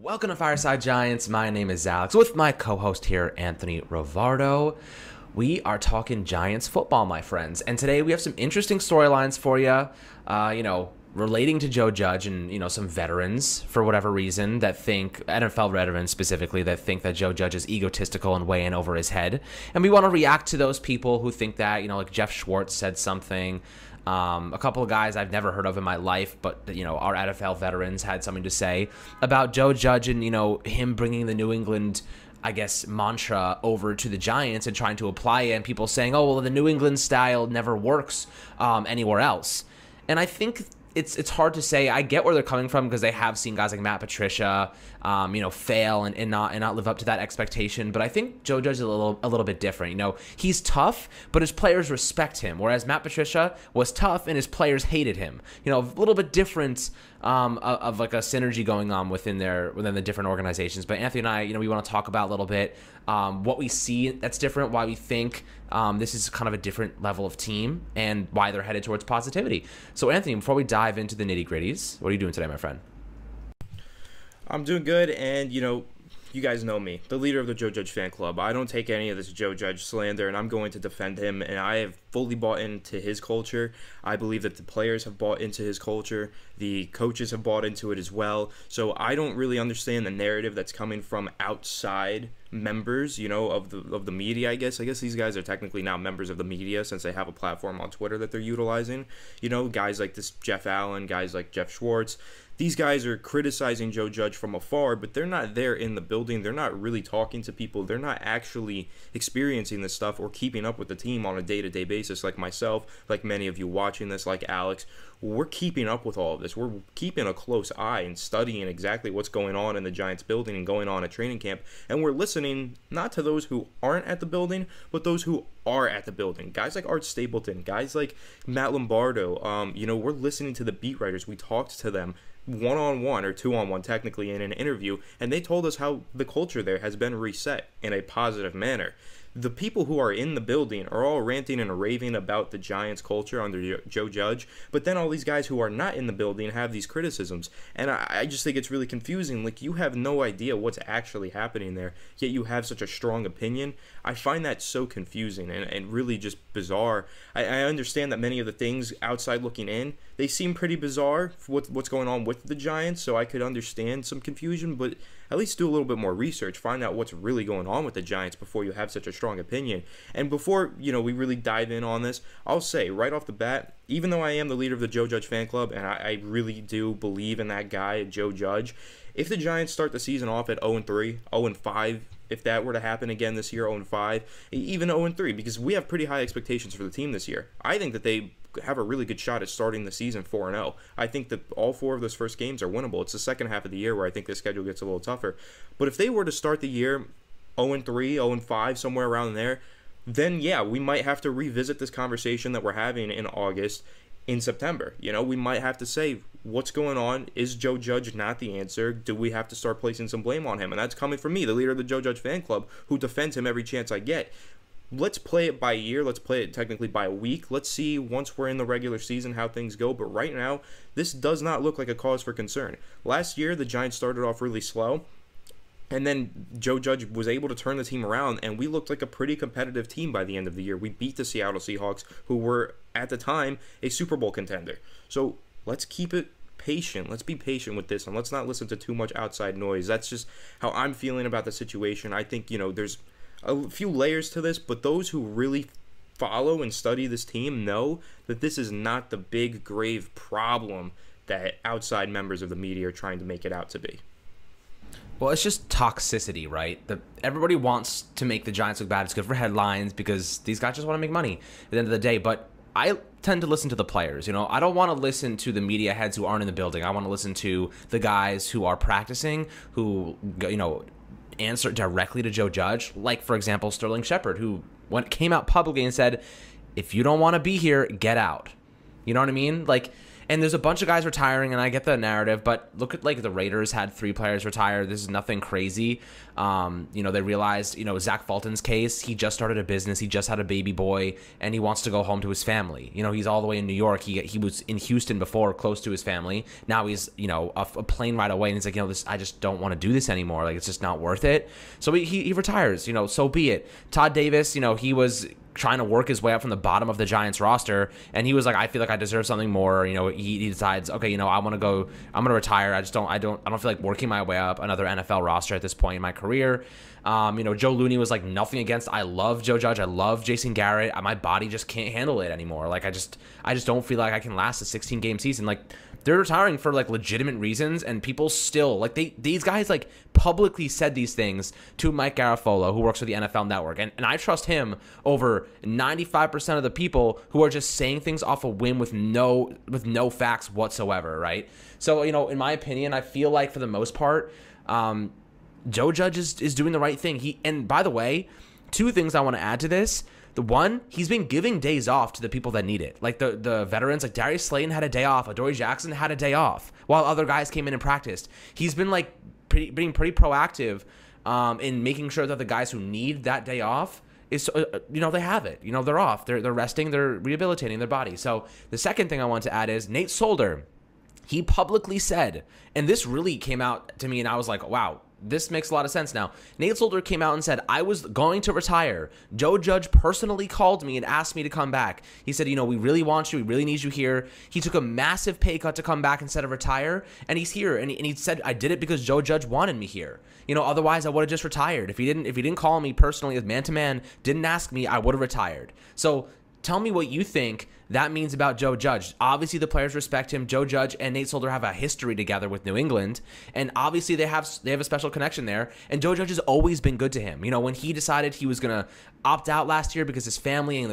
Welcome to Fireside Giants. My name is Alex with my co-host here, Anthony Rovardo. We are talking Giants football, my friends. And today we have some interesting storylines for you, relating to Joe Judge and, some veterans, for whatever reason, that think, NFL veterans specifically, that think that Joe Judge is egotistical and way in over his head. And we want to react to those people who think that, like Jeff Schwartz said something. A couple of guys I've never heard of in my life, but, our NFL veterans had something to say about Joe Judge and, him bringing the New England, mantra over to the Giants and trying to apply it, and people saying, oh, well, the New England style never works anywhere else. And I think it's hard to say. I get where they're coming from because they have seen guys like Matt Patricia, fail and not live up to that expectation. But I think Joe Judge is a little bit different. He's tough, but his players respect him. Whereas Matt Patricia was tough and his players hated him. A little bit different of like a synergy going on within the different organizations. But Anthony and I, we want to talk about a little bit what we see that's different, why we think this is kind of a different level of team, and why they're headed towards positivity. So Anthony, before we dive into the nitty-gritties, what are you doing today, my friend? I'm doing good, and you guys know me, the leader of the Joe Judge fan club. I don't take any of this Joe Judge slander, and I'm going to defend him, and I have fully bought into his culture. I believe that the players have bought into his culture. The coaches have bought into it as well. So I don't really understand the narrative that's coming from outside members, of the media, I guess. These guys are technically now members of the media since they have a platform on Twitter that they're utilizing. Guys like this Jeff Allen, guys like Jeff Schwartz. These guys are criticizing Joe Judge from afar, but they're not there in the building. They're not really talking to people. They're not actually experiencing this stuff or keeping up with the team on a day-to-day basis like myself, like many of you watching this, like Alex. We're keeping up with all of this. We're keeping a close eye and studying exactly what's going on in the Giants building and going on at training camp. And we're listening not to those who aren't at the building, but those who are at the building. Guys like Art Stapleton, guys like Matt Lombardo. We're listening to the beat writers. We talked to them one-on-one or two-on-one technically in an interview, and they told us how the culture there has been reset in a positive manner. The people who are in the building are all ranting and raving about the Giants culture under Joe Judge, but then all these guys who are not in the building have these criticisms, and I just think it's really confusing. Like, you have no idea what's actually happening there, yet you have such a strong opinion. I find that so confusing and really just bizarre. I understand that many of the things outside looking in, they seem pretty bizarre for what's going on with the Giants, so I could understand some confusion, but at least do a little bit more research, find out what's really going on with the Giants before you have such a strong opinion. And before, we really dive in on this, I'll say right off the bat, even though I am the leader of the Joe Judge fan club, and I really do believe in that guy, Joe Judge, if the Giants start the season off at 0-3, 0-5, if that were to happen again this year, 0-5, even 0-3, because we have pretty high expectations for the team this year. I think that they have a really good shot at starting the season 4-0. I think that all four of those first games are winnable. It's the second half of the year where I think the schedule gets a little tougher. But if they were to start the year 0-3, 0-5, somewhere around there, then yeah, we might have to revisit this conversation that we're having in August, in September. We might have to say, what's going on? Is Joe Judge not the answer? Do we have to start placing some blame on him? And that's coming from me, the leader of the Joe Judge fan club, who defends him every chance I get. Let's play it by year. Let's play it technically by a week. Let's see once we're in the regular season how things go. But right now, this does not look like a cause for concern. Last year, the Giants started off really slow, and then Joe Judge was able to turn the team around, and we looked like a pretty competitive team by the end of the year. We beat the Seattle Seahawks, who were, at the time, a Super Bowl contender. So let's keep it patient. Let's be patient with this, and let's not listen to too much outside noise. That's just how I'm feeling about the situation. I think, there's a few layers to this, but those who really follow and study this team know that this is not the big, grave problem that outside members of the media are trying to make it out to be. Well, it's just toxicity, right? Everybody wants to make the Giants look bad. It's good for headlines because these guys just want to make money at the end of the day. But I tend to listen to the players. I don't want to listen to the media heads who aren't in the building. I want to listen to the guys who are practicing, who, answer directly to Joe Judge, like, for example, Sterling Shepard, who came out publicly and said, if you don't want to be here, get out. You know what I mean? Like, And there's a bunch of guys retiring, and I get the narrative, but look at, like, the Raiders had 3 players retire. This is nothing crazy. They realized, Zach Fulton's case, he just started a business, he just had a baby boy, and he wants to go home to his family. He's all the way in New York. He was in Houston before, close to his family. Now he's, a plane ride away, and he's like, I just don't want to do this anymore. Like, it's just not worth it. So he retires, so be it. Todd Davis, he was trying to work his way up from the bottom of the Giants roster, and he was like, I feel like I deserve something more. He decides, okay, I'm gonna retire. I don't feel like working my way up another NFL roster at this point in my career. Joe Looney was like, nothing against, I love Joe Judge, I love Jason Garrett, my body just can't handle it anymore. Like, I just don't feel like I can last a 16-game season. Like, they're retiring for, like, legitimate reasons, and people still, like, these guys, like, publicly said these things to Mike Garafolo, who works for the NFL Network, and I trust him over 95% of the people who are just saying things off a whim with no facts whatsoever, right? So, in my opinion, I feel like, for the most part, Joe Judge is doing the right thing. And by the way, 2 things I want to add to this. The one, he's been giving days off to the people that need it. Like the veterans, like Darius Slayton had a day off. Adoree Jackson had a day off while other guys came in and practiced. He's been, like, being pretty proactive in making sure that the guys who need that day off is, they have it. They're off. They're resting. They're rehabilitating their body. So the second thing I want to add is Nate Solder. He publicly said, and this really came out to me, and I was like, wow, this makes a lot of sense now. Nate Solder came out and said, I was going to retire. Joe Judge personally called me and asked me to come back. He said, we really want you. We really need you here. He took a massive pay cut to come back instead of retire, and he's here. And he said, I did it because Joe Judge wanted me here. Otherwise I would have just retired. If he didn't call me personally as man-to-man, didn't ask me, I would have retired. So tell me what you think that means about Joe Judge. Obviously, the players respect him. Joe Judge and Nate Solder have a history together with New England, and obviously they have a special connection there. And Joe Judge has always been good to him. When he decided he was gonna opt out last year because his family and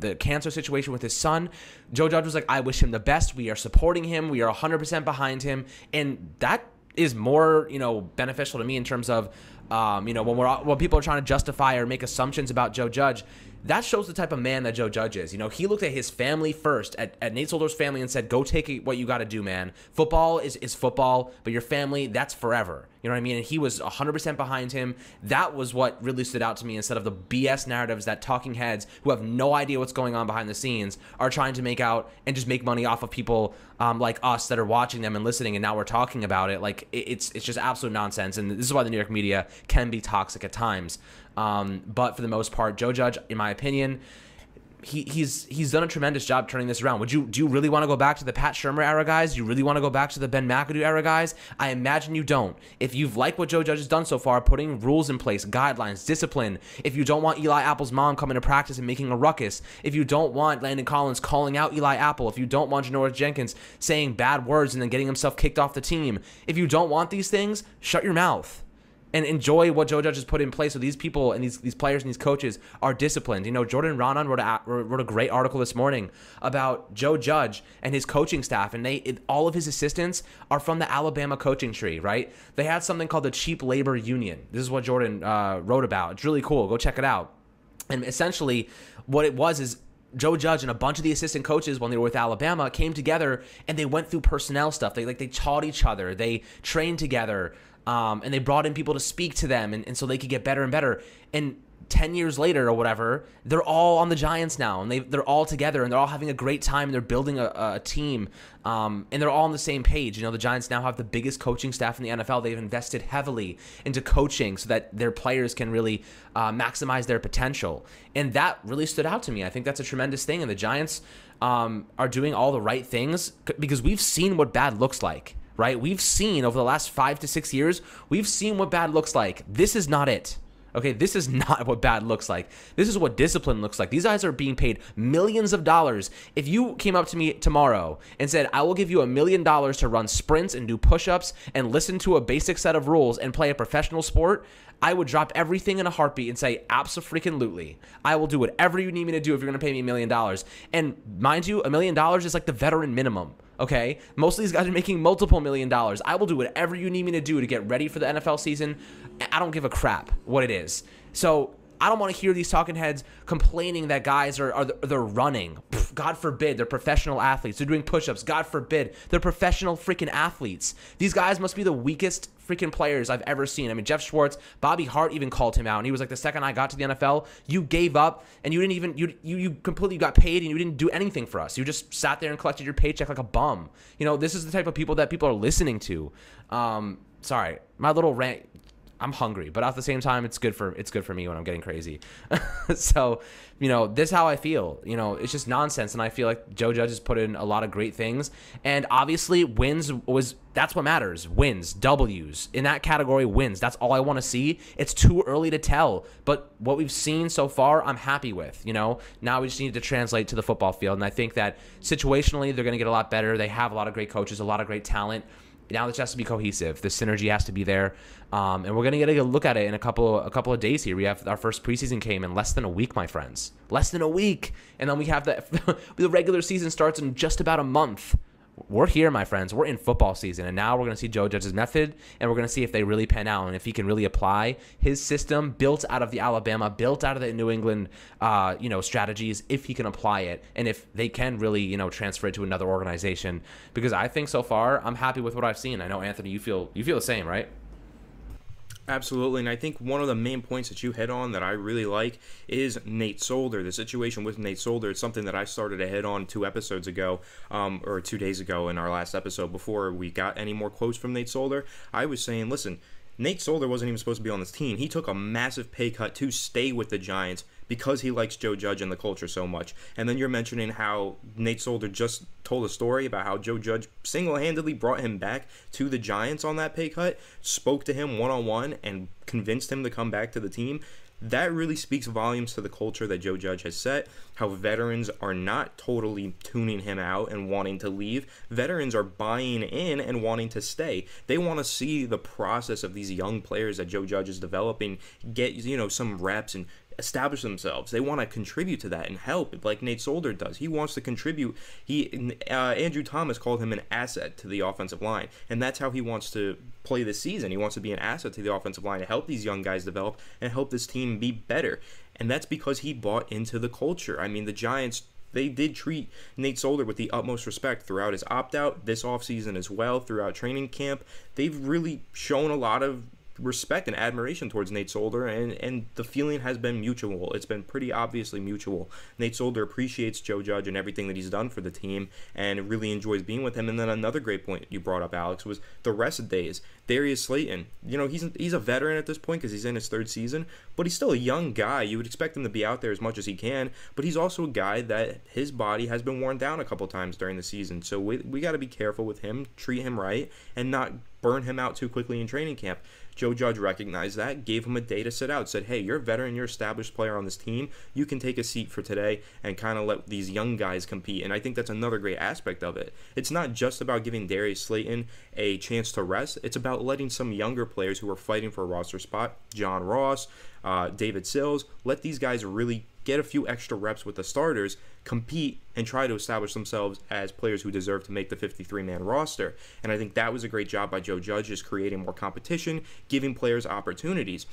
the cancer situation with his son, Joe Judge was like, I wish him the best. We are supporting him. We are 100% behind him, and that is more beneficial to me in terms of when people are trying to justify or make assumptions about Joe Judge. That shows the type of man that Joe Judge is. He looked at his family first, at Nate Solder's family, and said, go take what you got to do, man. Football is football, but your family, that's forever. You know what I mean? And he was 100% behind him. That was what really stood out to me, instead of the BS narratives that talking heads who have no idea what's going on behind the scenes are trying to make out and just make money off of people like us that are watching them and listening, and now we're talking about it. Like, it's just absolute nonsense, and this is why the New York media can be toxic at times. But for the most part, Joe Judge, in my opinion, he's done a tremendous job turning this around. Do you really want to go back to the Pat Shurmur era guys? Do you really want to go back to the Ben McAdoo era guys? I imagine you don't. If you've liked what Joe Judge has done so far, putting rules in place, guidelines, discipline, if you don't want Eli Apple's mom coming to practice and making a ruckus, if you don't want Landon Collins calling out Eli Apple, if you don't want Janoris Jenkins saying bad words and then getting himself kicked off the team, if you don't want these things, shut your mouth and enjoy what Joe Judge has put in place, so these people and these players and these coaches are disciplined. Jordan Raanan wrote a great article this morning about Joe Judge and his coaching staff, and all of his assistants are from the Alabama coaching tree, right? They had something called the Cheap Labor Union. This is what Jordan wrote about. It's really cool. Go check it out. And essentially what it was is Joe Judge and a bunch of the assistant coaches, when they were with Alabama, came together and they went through personnel stuff. They taught each other. They trained together. And they brought in people to speak to them, and so they could get better and better. And 10 years later or whatever, they're all on the Giants now, and they're all together, and they're all having a great time, and they're building a team, and they're all on the same page. The Giants now have the biggest coaching staff in the NFL. They've invested heavily into coaching so that their players can really maximize their potential, and that really stood out to me. I think that's a tremendous thing, and the Giants are doing all the right things because we've seen what bad looks like. Right? We've seen over the last 5 to 6 years, we've seen what bad looks like. This is not it. Okay, this is not what bad looks like. This is what discipline looks like. These guys are being paid millions of dollars. If you came up to me tomorrow and said, I will give you $1 million to run sprints and do push-ups and listen to a basic set of rules and play a professional sport, I would drop everything in a heartbeat and say, abso-freaking-lutely. I will do whatever you need me to do if you're going to pay me $1 million. And mind you, $1 million is like the veteran minimum. Okay, most of these guys are making multiple $1 million. I will do whatever you need me to do to get ready for the NFL season. I don't give a crap what it is. So I don't want to hear these talking heads complaining that guys they're running. Pff, God forbid. They're professional athletes. They're doing push-ups. God forbid. They're professional freaking athletes. These guys must be the weakest freaking players I've ever seen. I mean, Jeff Schwartz, Bobby Hart even called him out, and he was like, the second I got to the NFL, you gave up, and you didn't even, you completely got paid, and you didn't do anything for us. You just sat there and collected your paycheck like a bum. You know, this is the type of people that people are listening to. Sorry, my little rant. I'm hungry, but at the same time, it's good for me when I'm getting crazy. So, you know, this is how I feel. You know, it's just nonsense, and I feel like Joe Judge has put in a lot of great things, and obviously that's what matters. Wins, W's in that category, wins. That's all I want to see. It's too early to tell, but what we've seen so far, I'm happy with. You know, now we just need to translate to the football field, and I think that situationally, they're going to get a lot better. They have a lot of great coaches, a lot of great talent. Now this has to be cohesive. The synergy has to be there, and we're gonna get a look at it in a couple of days here. We have our first preseason came in less than a week, my friends. Less than a week, and then we have the regular season starts in just about a month. We're here, my friends. We're in football season, and now we're going to see Joe Judge's method, and we're going to see if they really pan out and if he can really apply his system built out of the Alabama, built out of the New England, strategies, if he can apply it, and if they can really, transfer it to another organization. Because I think so far, I'm happy with what I've seen. I know, Anthony, you feel the same, right? Absolutely, and I think one of the main points that you hit on that I really like is Nate Solder. The situation with Nate Solder, it's something that I started to hit on 2 episodes ago, or 2 days ago in our last episode before we got any more quotes from Nate Solder. I was saying, listen, Nate Solder wasn't even supposed to be on this team. He took a massive pay cut to stay with the Giants because he likes Joe Judge and the culture so much. And then you're mentioning how Nate Solder just told a story about how Joe Judge single-handedly brought him back to the Giants on that pay cut, spoke to him one-on-one, and convinced him to come back to the team. That really speaks volumes to the culture that Joe Judge has set, how veterans are not totally tuning him out and wanting to leave. Veterans are buying in and wanting to stay. They want to see the process of these young players that Joe Judge is developing get, some reps and establish themselves. They want to contribute to that and help, like Nate Solder does. He wants to contribute. Andrew Thomas called him an asset to the offensive line, and that's how he wants to play this season. He wants to be an asset to the offensive line to help these young guys develop and help this team be better. And that's because he bought into the culture. I mean, the Giants, they did treat Nate Solder with the utmost respect throughout his opt-out, this offseason as well, throughout training camp. They've really shown a lot of respect and admiration towards Nate Solder, and the feeling has been mutual. It's been pretty obviously mutual. Nate Solder appreciates Joe Judge and everything that he's done for the team and really enjoys being with him. And then another great point you brought up, Alex, was the rest days. Darius Slayton, he's a veteran at this point because he's in his 3rd season, but he's still a young guy. You would expect him to be out there as much as he can, but he's also a guy that his body has been worn down a couple times during the season. So we got to be careful with him, treat him right, and not burn him out too quickly in training camp. Joe Judge recognized that, gave him a day to sit out, said, hey, you're a veteran, you're an established player on this team, you can take a seat for today and kind of let these young guys compete. And I think that's another great aspect of it. It's not just about giving Darius Slayton a chance to rest, it's about letting some younger players who are fighting for a roster spot, John Ross, David Sills, let these guys really get a few extra reps with the starters, compete, and try to establish themselves as players who deserve to make the 53-man roster. And I think that was a great job by Joe Judge, just creating more competition, giving players opportunities.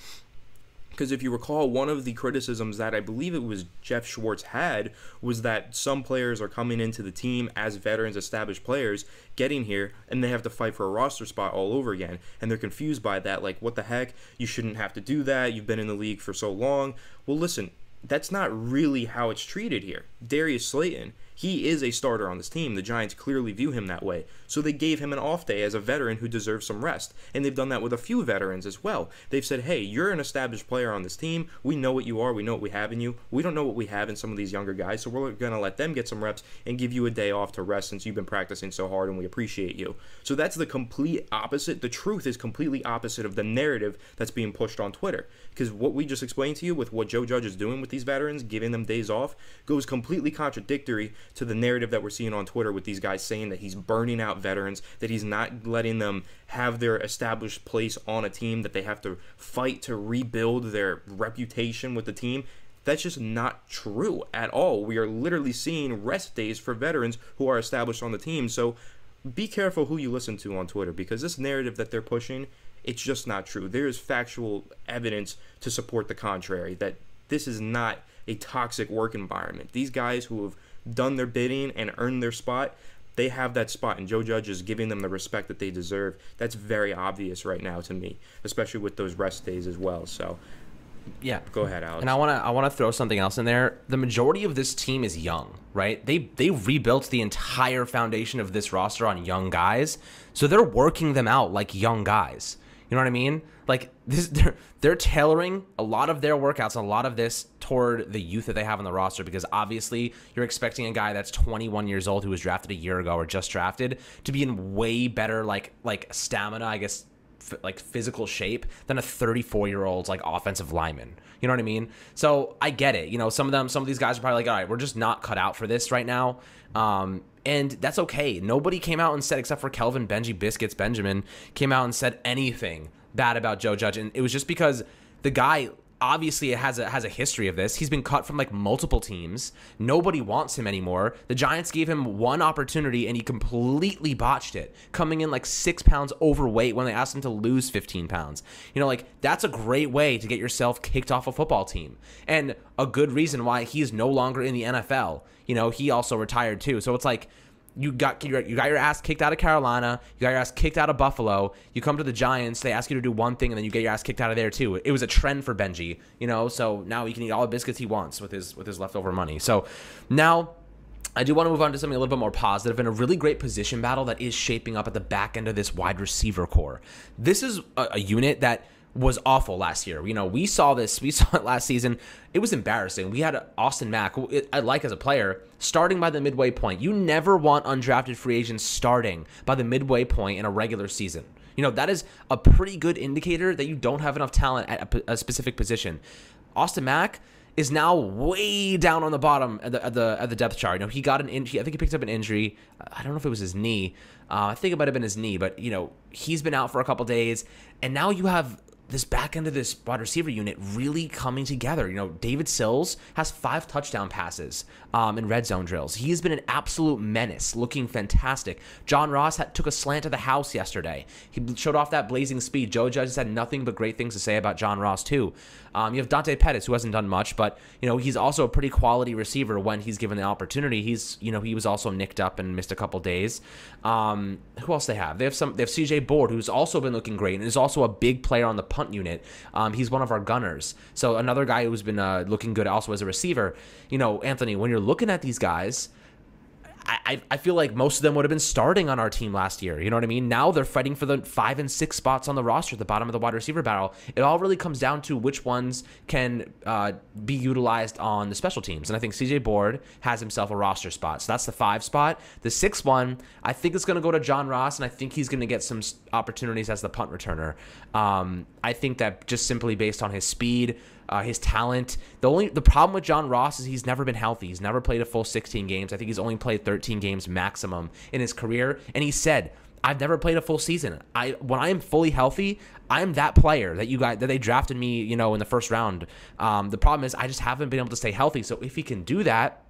Because if you recall, one of the criticisms that I believe it was Jeff Schwartz had was that some players are coming into the team as veterans, established players, getting here, and they have to fight for a roster spot all over again. And they're confused by that, like, what the heck? You shouldn't have to do that. You've been in the league for so long. Well, listen, that's not really how it's treated here. Darius Slayton, he is a starter on this team. The Giants clearly view him that way. So they gave him an off day as a veteran who deserves some rest. And they've done that with a few veterans as well. They've said, hey, you're an established player on this team. We know what you are. We know what we have in you. We don't know what we have in some of these younger guys. So we're going to let them get some reps and give you a day off to rest since you've been practicing so hard and we appreciate you. So that's the complete opposite. The truth is completely opposite of the narrative that's being pushed on Twitter. Because what we just explained to you with what Joe Judge is doing with these veterans, giving them days off, goes completely contradictory to the narrative that we're seeing on Twitter with these guys saying that he's burning out veterans, that he's not letting them have their established place on a team, that they have to fight to rebuild their reputation with the team. That's just not true at all. We are literally seeing rest days for veterans who are established on the team. So be careful who you listen to on Twitter, because this narrative that they're pushing, it's just not true. There is factual evidence to support the contrary, that this is not a toxic work environment. These guys who have done their bidding and earned their spot, they have that spot, and Joe Judge is giving them the respect that they deserve. That's very obvious right now to me, especially with those rest days as well. So, yeah, go ahead, Alex. And I wanna throw something else in there. The majority of this team is young, right? They rebuilt the entire foundation of this roster on young guys, so they're working them out like young guys. You know what I mean? Like this, they're tailoring a lot of their workouts, a lot of this toward the youth that they have on the roster, because obviously you're expecting a guy that's 21 years old who was drafted a year ago or just drafted to be in way better like stamina, I guess, like physical shape than a 34-year-old like offensive lineman. You know what I mean? So I get it. You know, some of these guys are probably like, all right, we're just not cut out for this right now. And that's okay. Nobody came out and said, except for Kelvin Benji Biscuits Benjamin, came out and said anything bad about Joe Judge. And it was just because the guy obviously has a history of this. He's been cut from like multiple teams. Nobody wants him anymore. The Giants gave him one opportunity and he completely botched it, coming in like 6 pounds overweight when they asked him to lose 15 pounds. You know, like that's a great way to get yourself kicked off a football team, and a good reason why he's no longer in the NFL. You know, he also retired too. So it's like, you got your ass kicked out of Carolina. You got your ass kicked out of Buffalo. You come to the Giants. They ask you to do one thing, and then you get your ass kicked out of there too. It was a trend for Benji, you know. So now he can eat all the biscuits he wants with his leftover money. So now I do want to move on to something a little bit more positive, and a really great position battle that is shaping up at the back end of this wide receiver core. This is a unit that was awful last year. You know, we saw it last season. It was embarrassing. We had Austin Mack, who I like as a player, starting by the midway point. You never want undrafted free agents starting by the midway point in a regular season. You know, that is a pretty good indicator that you don't have enough talent at a specific position. Austin Mack is now way down on the bottom at the depth chart. You know, he got I think he picked up an injury. I don't know if it was his knee. I think it might have been his knee, but you know, he's been out for a couple days, and now you have this back end of this wide receiver unit really coming together. You know, David Sills has 5 touchdown passes in red zone drills. He's been an absolute menace, looking fantastic. John Ross took a slant to the house yesterday. He showed off that blazing speed. Joe Judge has had nothing but great things to say about John Ross too. You have Dante Pettis, who hasn't done much, but you know, he's also a pretty quality receiver when he's given the opportunity. He was also nicked up and missed a couple days. Who else they have? They have CJ Board, who's also been looking great and is also a big player on the punt unit. He's one of our gunners. So another guy who's been looking good also as a receiver. You know, Anthony, when you're looking at these guys, I feel like most of them would have been starting on our team last year. You know what I mean? Now they're fighting for the 5 and 6 spots on the roster at the bottom of the wide receiver battle. It all really comes down to which ones can be utilized on the special teams. And I think CJ Board has himself a roster spot. So that's the 5 spot. The 6th one, I think it's going to go to John Ross, and I think he's going to get some opportunities as the punt returner. I think that just simply based on his speed, his talent. The problem with John Ross is he's never been healthy. He's never played a full 16 games. I think he's only played 13 games maximum in his career. And he said, I've never played a full season. When I am fully healthy, I'm that player that they drafted me, you know, in the first round. The problem is I just haven't been able to stay healthy. So if he can do that,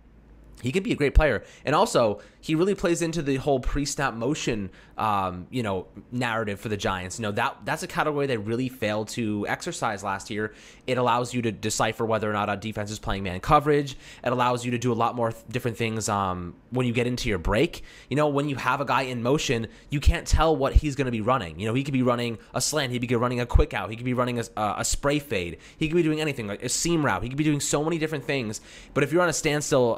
he could be a great player. And also, he really plays into the whole pre-snap motion, narrative for the Giants. You know, that's a category they really failed to exercise last year. It allows you to decipher whether or not a defense is playing man coverage. It allows you to do a lot more different things when you get into your break. You know, when you have a guy in motion, you can't tell what he's going to be running. You know, he could be running a slant. He could be running a quick out. He could be running a spray fade. He could be doing anything, like a seam route. He could be doing so many different things. But if you're on a standstill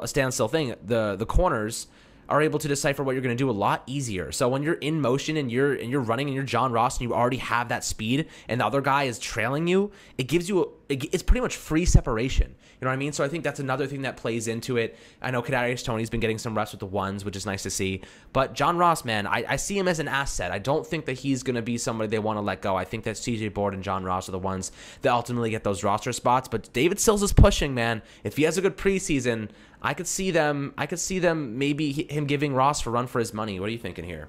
thing, the corners are able to decipher what you're going to do a lot easier. So when you're in motion and you're running and you're John Ross and you already have that speed and the other guy is trailing you, it gives you it's pretty much free separation. You know what I mean? So I think that's another thing that plays into it. I know Kadarius Toney's been getting some reps with the ones, which is nice to see. But John Ross, man, I see him as an asset. I don't think that he's going to be somebody they want to let go. I think that CJ Board and John Ross are the ones that ultimately get those roster spots. But David Sills is pushing, man. If he has a good preseason, I could see them maybe him giving Ross a run for his money. What are you thinking here?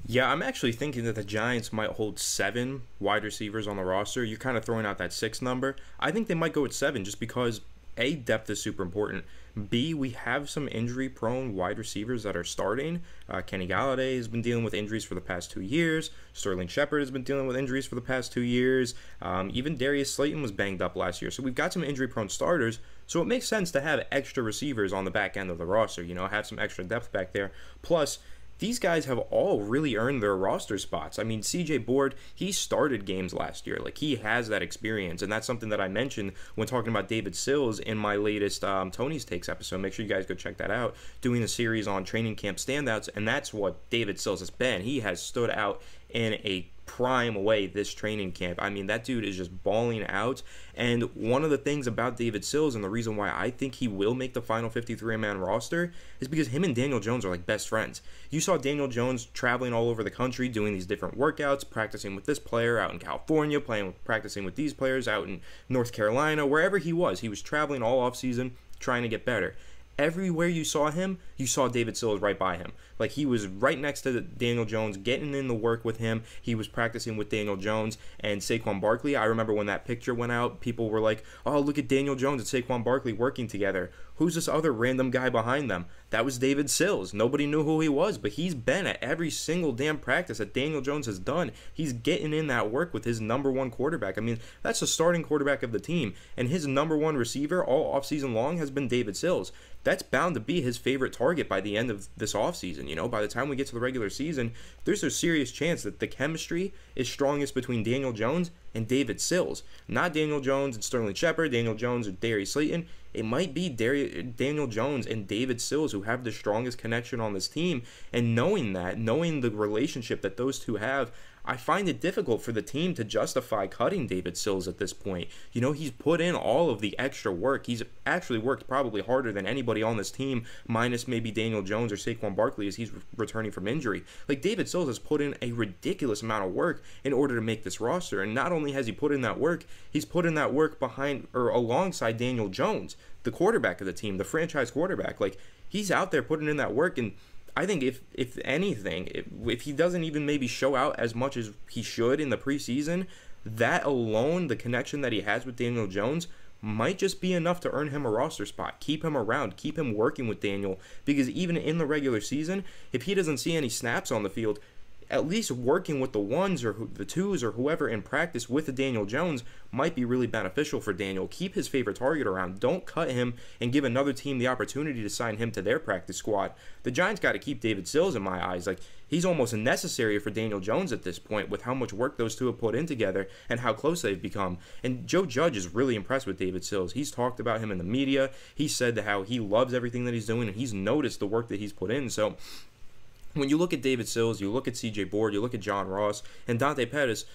Yeah, I'm actually thinking that the Giants might hold 7 wide receivers on the roster. You're kind of throwing out that 6 number. I think they might go with 7 just because A, depth is super important. B, we have some injury-prone wide receivers that are starting. Kenny Galladay has been dealing with injuries for the past 2 years. Sterling Shepard has been dealing with injuries for the past 2 years. Even Darius Slayton was banged up last year. So we've got some injury-prone starters. So it makes sense to have extra receivers on the back end of the roster, have some extra depth back there. Plus, these guys have all really earned their roster spots. I mean, CJ Board, he started games last year. Like, he has that experience, and that's something that I mentioned when talking about David Sills in my latest Tony's Takes episode. Make sure you guys go check that out, doing a series on training camp standouts, and that's what David Sills has been. He has stood out in a prime way this training camp. I mean, that dude is just balling out. And one of the things about David Sills, and the reason why I think he will make the final 53-man roster, is because him and Daniel Jones are like best friends. You saw Daniel Jones traveling all over the country, doing these different workouts, practicing with this player out in California, practicing with these players out in North Carolina, wherever he was traveling all offseason trying to get better. Everywhere you saw him, you saw David Sills right by him. Like, he was right next to Daniel Jones, getting in the work with him. He was practicing with Daniel Jones and Saquon Barkley. I remember when that picture went out, people were like, oh, look at Daniel Jones and Saquon Barkley working together. Who's this other random guy behind them? That was David Sills. Nobody knew who he was, but he's been at every single damn practice that Daniel Jones has done. He's getting in that work with his number one quarterback. I mean, that's the starting quarterback of the team, and his number one receiver all offseason long has been David Sills. That's bound to be his favorite target by the end of this offseason. By the time we get to the regular season, there's a serious chance that the chemistry is strongest between Daniel Jones and David Sills. Not Daniel Jones and Sterling Shepard, Daniel Jones or Darius Slayton. It might be Daniel Jones and David Sills who have the strongest connection on this team. And knowing the relationship that those two have, I find it difficult for the team to justify cutting David Sills at this point. He's put in all of the extra work. He's actually worked probably harder than anybody on this team, minus maybe Daniel Jones or Saquon Barkley as he's returning from injury. Like, David Sills has put in a ridiculous amount of work in order to make this roster. And not only has he put in that work, he's put in that work behind or alongside Daniel Jones, the quarterback of the team, the franchise quarterback. Like, he's out there putting in that work, and I think if anything, if he doesn't even maybe show out as much as he should in the preseason, that alone, the connection that he has with Daniel Jones, might just be enough to earn him a roster spot, keep him around, keep him working with Daniel, because even in the regular season, if he doesn't see any snaps on the field, at least working with the ones or the twos or whoever in practice with the Daniel Jones might be really beneficial for Daniel. Keep his favorite target around. Don't cut him and give another team the opportunity to sign him to their practice squad. The Giants got to keep David Sills in my eyes. Like, he's almost necessary for Daniel Jones at this point with how much work those two have put in together and how close they've become. And Joe Judge is really impressed with David Sills. He's talked about him in the media. He said how he loves everything that he's doing, and he's noticed the work that he's put in. So when you look at David Sills, you look at CJ Board, you look at John Ross, and Dante Pettis,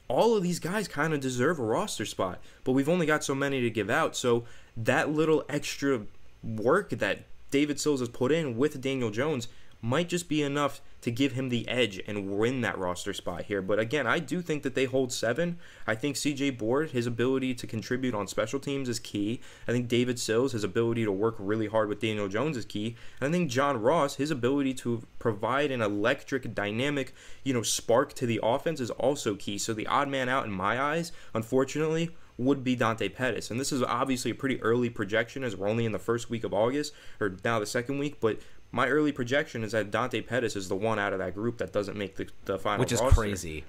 all of these guys kind of deserve a roster spot, but we've only got so many to give out. So that little extra work that David Sills has put in with Daniel Jones might just be enough to give him the edge and win that roster spot here. But again, I do think that they hold 7. I think CJ Board, his ability to contribute on special teams is key. I think David Sills, his ability to work really hard with Daniel Jones is key. And I think John Ross, his ability to provide an electric, dynamic, spark to the offense is also key. So the odd man out in my eyes, unfortunately, would be Dante Pettis. And this is obviously a pretty early projection as we're only in the first week of August, or now the second week, but my early projection is that Dante Pettis is the one out of that group that doesn't make the final roster. Which is crazy.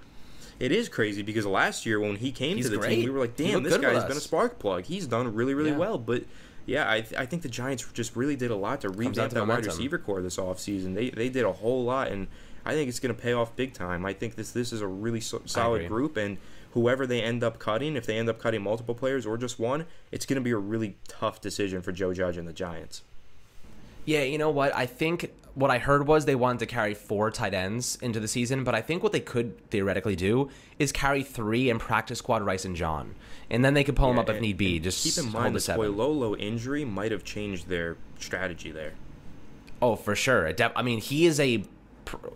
It is crazy because last year when he came to the great. team, we were like, damn, this guy's been a spark plug. He's done really, really well. But yeah, I think the Giants just really did a lot to revamp that wide receiver core this offseason. They did a whole lot, and I think it's going to pay off big time. I think this is a really solid group, and whoever they end up cutting, if they end up cutting multiple players or just one, it's going to be a really tough decision for Joe Judge and the Giants. Yeah, you know what? I think what I heard was they wanted to carry 4 tight ends into the season, but I think what they could theoretically do is carry 3 and practice squad Rice and John. And then they could pull them up if need be. Just keep in mind the Toilolo injury might have changed their strategy there. Oh, for sure. I mean, he is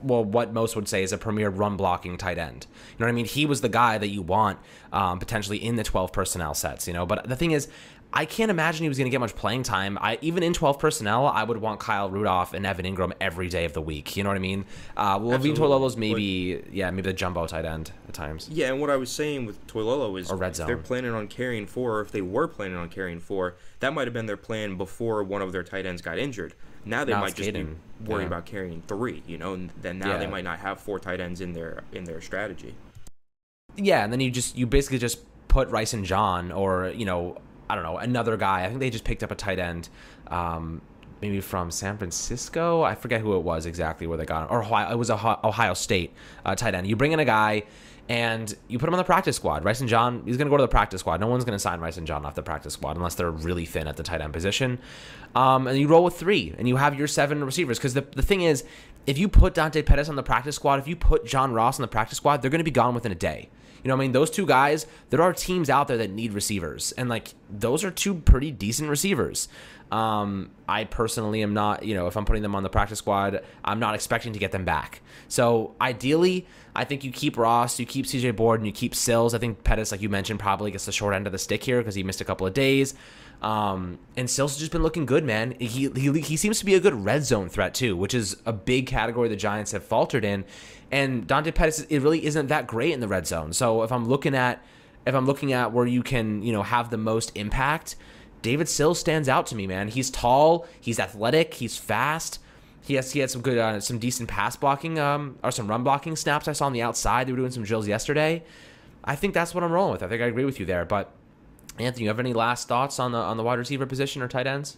what most would say is a premier run-blocking tight end. You know what I mean? He was the guy that you want potentially in the 12 personnel sets, But the thing is, I can't imagine he was going to get much playing time. Even in 12 personnel, I would want Kyle Rudolph and Evan Ingram every day of the week. You know what I mean? Levine Toilolo's maybe the jumbo tight end at times. Yeah, and what I was saying with Toilolo is or red zone. They're planning on carrying 4, or if they were planning on carrying 4, that might have been their plan before one of their tight ends got injured. Now they might just be worried about carrying 3, and then now they might not have 4 tight ends in their strategy. Yeah, and then you basically just put Rice and John, or I don't know, another guy. I think they just picked up a tight end, maybe from San Francisco. I forget who it was exactly where they got him. Or Ohio, it was Ohio State tight end. You bring in a guy and you put him on the practice squad. Rice and John, he's going to go to the practice squad. No one's going to sign Rice and John off the practice squad unless they're really thin at the tight end position. And you roll with 3, and you have your 7 receivers. Because the thing is, if you put Dante Pettis on the practice squad, if you put John Ross on the practice squad, they're going to be gone within a day. You know what I mean? Those 2 guys, there are teams out there that need receivers. And, those are 2 pretty decent receivers. I personally am not, if I'm putting them on the practice squad, I'm not expecting to get them back. So, ideally, I think you keep Ross, you keep CJ Board, and you keep Sills. I think Pettis, like you mentioned, probably gets the short end of the stick here because he missed a couple of days. And Sills has just been looking good, man. He seems to be a good red zone threat, too, which is a big category the Giants have faltered in. And Dante Pettis, it really isn't that great in the red zone. So if I'm looking at where you can, have the most impact, David Sills stands out to me, man. He's tall, he's athletic, he's fast. He had some good, some decent pass blocking, or some run blocking snaps I saw on the outside. They were doing some drills yesterday. I think that's what I'm rolling with. I think I agree with you there. But Anthony, you have any last thoughts on the wide receiver position or tight ends?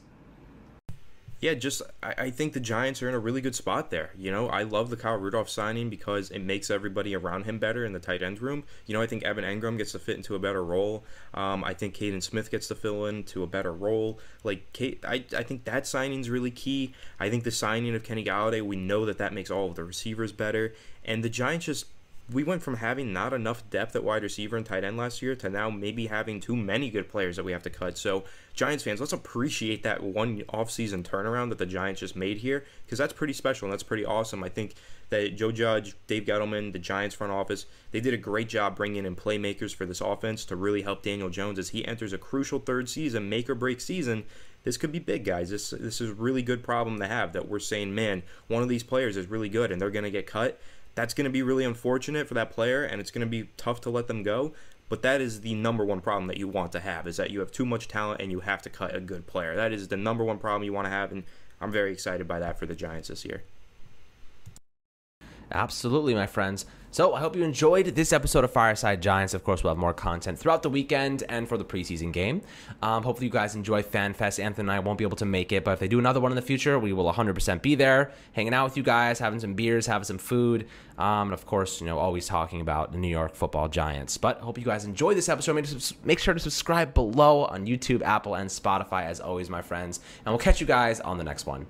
Yeah, I think the Giants are in a really good spot there. I love the Kyle Rudolph signing because it makes everybody around him better in the tight end room. I think Evan Engram gets to fit into a better role. I think Caden Smith gets to fill into a better role. I think that signing's really key. I think the signing of Kenny Golladay, we know that makes all of the receivers better. And the Giants we went from having not enough depth at wide receiver and tight end last year to now maybe having too many good players that we have to cut. So, Giants fans, let's appreciate that one offseason turnaround that the Giants just made here, because that's pretty special and that's pretty awesome. I think that Joe Judge, Dave Gettleman, the Giants front office, they did a great job bringing in playmakers for this offense to really help Daniel Jones as he enters a crucial third season, make or break season. This could be big, guys. This is a really good problem to have, that we're saying, man, one of these players is really good and they're going to get cut. That's going to be really unfortunate for that player, and it's going to be tough to let them go. But that is the number one problem that you want to have, is that you have too much talent and you have to cut a good player. That is the number one problem you want to have, and I'm very excited by that for the Giants this year. Absolutely, my friends. So I hope you enjoyed this episode of Fireside Giants. Of course, we'll have more content throughout the weekend and for the preseason game. Hopefully you guys enjoy FanFest. Anthony and I won't be able to make it, but if they do another one in the future, we will 100% be there, hanging out with you guys, having some beers, having some food, and of course, always talking about the New York Football Giants. But hope you guys enjoyed this episode. Make sure to subscribe below on YouTube, Apple, and Spotify, as always, my friends. And we'll catch you guys on the next one.